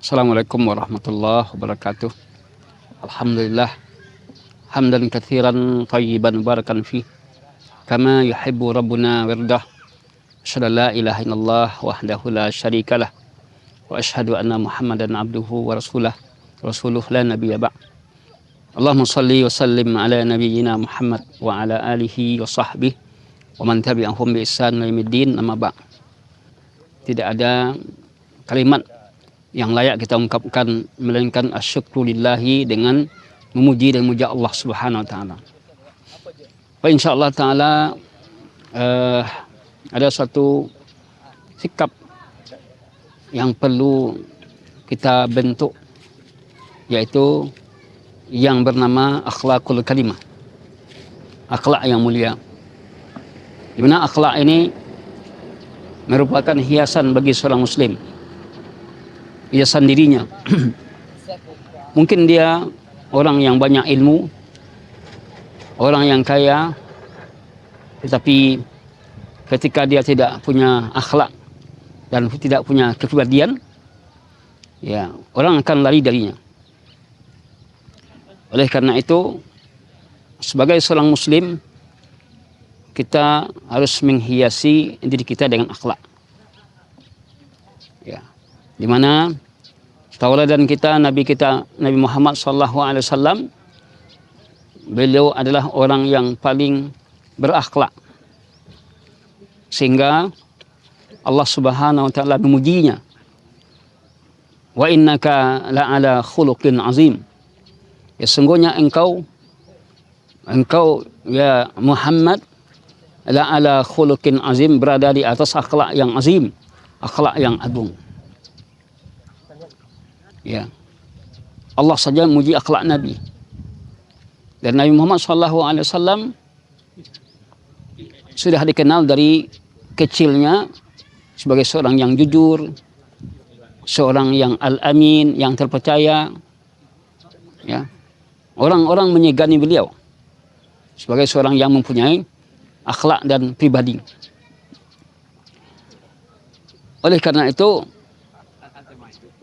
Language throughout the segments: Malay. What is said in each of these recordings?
Assalamualaikum warahmatullahi wabarakatuh. Alhamdulillah hamdan katsiran thayyiban barakan fi kama yuhibbu rabbuna wirdah. Asyhadu la ilaha illallah wahdahu la syarikalah wa asyhadu anna Muhammadan abduhu wa rasuluh la nabiyya ba'd. Allahumma shalli wa sallim ala nabiyyina Muhammad wa ala alihi wa sahbihi wa man tabi'ahum bi ihsan ila yaumiddin, amma ba'd. Tidak ada kalimat yang layak kita ungkapkan melainkan asyukru lillahi, dengan memuji dan memuja Allah Subhanahu wa taala. Insyaallah taala ada satu sikap yang perlu kita bentuk, yaitu yang bernama akhlakul karimah, akhlak yang mulia. Di mana akhlak ini merupakan hiasan bagi seorang muslim, hiasan dirinya. Mungkin dia orang yang banyak ilmu, orang yang kaya, tetapi ketika dia tidak punya akhlak dan tidak punya kepribadian, ya, orang akan lari darinya. Oleh karena itu, sebagai seorang muslim, kita harus menghiasi diri kita dengan akhlak. Ya, di mana tauladan kita Nabi Muhammad SAW, beliau adalah orang yang paling berakhlak, sehingga Allah Subhanahu wa taala memujinya. Wa innaka la'ala khuluqin azim. Ya, sungguhnya engkau ya Muhammad la'ala khuluqin azim, berada di atas akhlak yang azim, akhlak yang agung. Ya, Allah saja memuji akhlak Nabi. Dan Nabi Muhammad SAW sudah dikenal dari kecilnya sebagai seorang yang jujur, seorang yang al-amin, yang terpercaya. Ya, orang-orang menyegani beliau sebagai seorang yang mempunyai akhlak dan pribadi. Oleh karena itu,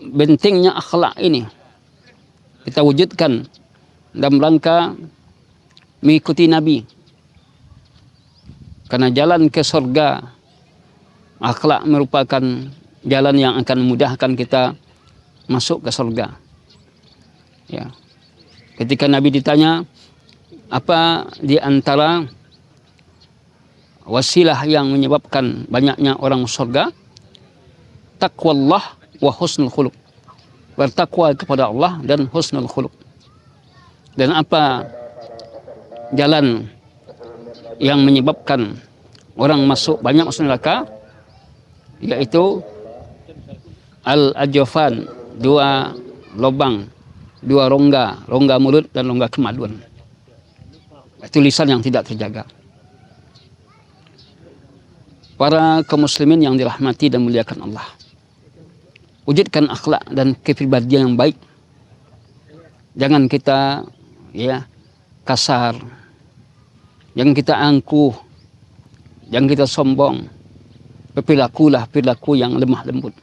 pentingnya akhlak ini kita wujudkan dalam rangka mengikuti Nabi. Karena jalan ke surga, akhlak merupakan jalan yang akan memudahkan kita masuk ke surga. Ya. Ketika Nabi ditanya apa di antara wasilah yang menyebabkan banyaknya orang surga, taqwallah wa husnul khuluq, bertakwa kepada Allah dan husnul khuluq. Dan apa jalan yang menyebabkan orang banyak masuk neraka, yaitu al-ajfan, dua lubang, dua rongga mulut dan rongga kemaluan. Itu lisan yang tidak terjaga. Para kaum muslimin yang dirahmati dan muliakan Allah, wujudkan akhlak dan kepribadian yang baik. Jangan kita kasar, jangan kita angkuh, jangan kita sombong. Berperilakulah perilaku yang lemah lembut.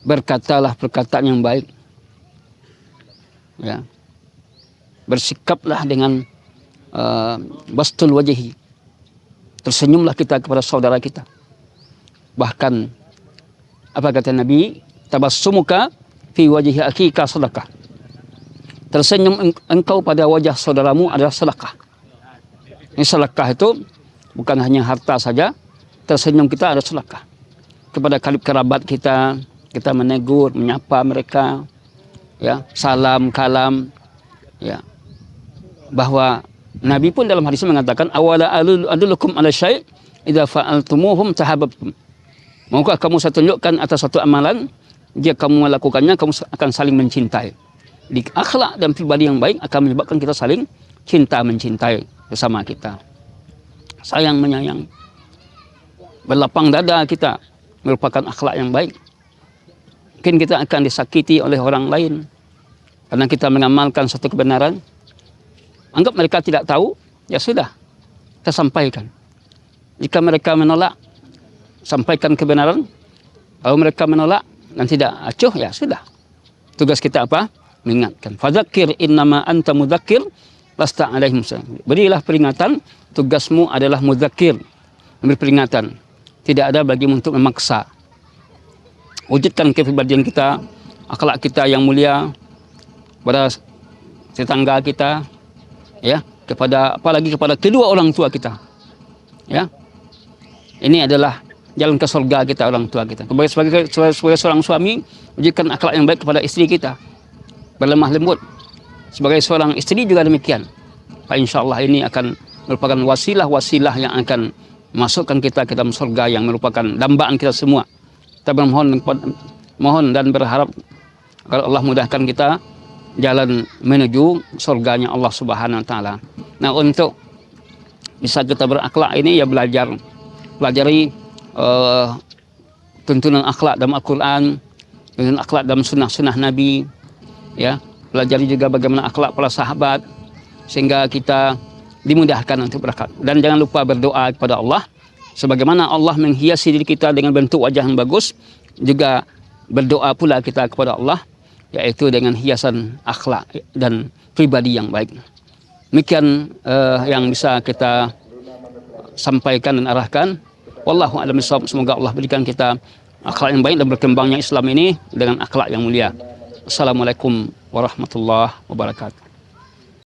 Berkatalah perkataan yang baik. Ya. Bersikaplah dengan bastul wajhi. Tersenyumlah kita kepada saudara kita. Bahkan apa kata Nabi? Tabassumuka fi wajhi akhika sedekah. Tersenyum engkau pada wajah saudaramu adalah sedekah. Ini sedekah itu bukan hanya harta saja. Tersenyum kita adalah sedekah. Kepada karib kerabat kita, kita menegur, menyapa mereka, ya, salam, kalam, ya. Bahwa Nabi pun dalam hadis mengatakan, awala adulukum ala syai' idza fa'altumuhum tahabbtum. Maukah kamu saya tunjukkan atas satu amalan, jika kamu melakukannya kamu akan saling mencintai. Di akhlak dan pribadi yang baik akan menyebabkan kita saling cinta mencintai bersama kita. Sayang menyayang, berlapang dada kita merupakan akhlak yang baik. Mungkin kita akan disakiti oleh orang lain karena kita mengamalkan satu kebenaran. Anggap mereka tidak tahu, ya sudah, kita sampaikan. Jika mereka menolak, sampaikan kebenaran. Kalau mereka menolak dan tidak acuh, ya sudah, Tugas kita apa? Mengingatkan. Fadzakir innama anta mudzakir lasta alaihim. Berilah peringatan, tugasmu adalah mudzakir, memberi peringatan. Tidak ada bagimu untuk memaksa. Wujudkan kepribadian kita, akhlak kita yang mulia pada tetangga kita, ya, apalagi kepada kedua orang tua kita. Ya. Ini adalah jalan ke surga kita, orang tua kita. Sebagai seorang suami, wujudkan akhlak yang baik kepada istri kita, berlemah lembut. Sebagai seorang istri juga demikian. InsyaAllah ini akan merupakan wasilah-wasilah yang akan masukkan kita ke dalam surga yang merupakan dambaan kita semua. Kita mohon dan berharap agar Allah mudahkan kita jalan menuju surganya Allah Subhanahu wa taala. Nah, untuk bisa kita berakhlak ini ya pelajari tuntunan akhlak dalam Al-Quran, tuntunan akhlak dalam sunnah-sunnah Nabi, ya, pelajari juga bagaimana akhlak para sahabat sehingga kita dimudahkan untuk berakhlak. Dan jangan lupa berdoa kepada Allah sebagaimana Allah menghiasi diri kita dengan bentuk wajah yang bagus, juga berdoa pula kita kepada Allah yaitu dengan hiasan akhlak dan pribadi yang baik. Demikian yang bisa kita sampaikan dan arahkan. Wallahu a'lam bishawab. Semoga Allah berikan kita akhlak yang baik dan berkembangnya Islam ini dengan akhlak yang mulia. Assalamualaikum warahmatullahi wabarakatuh.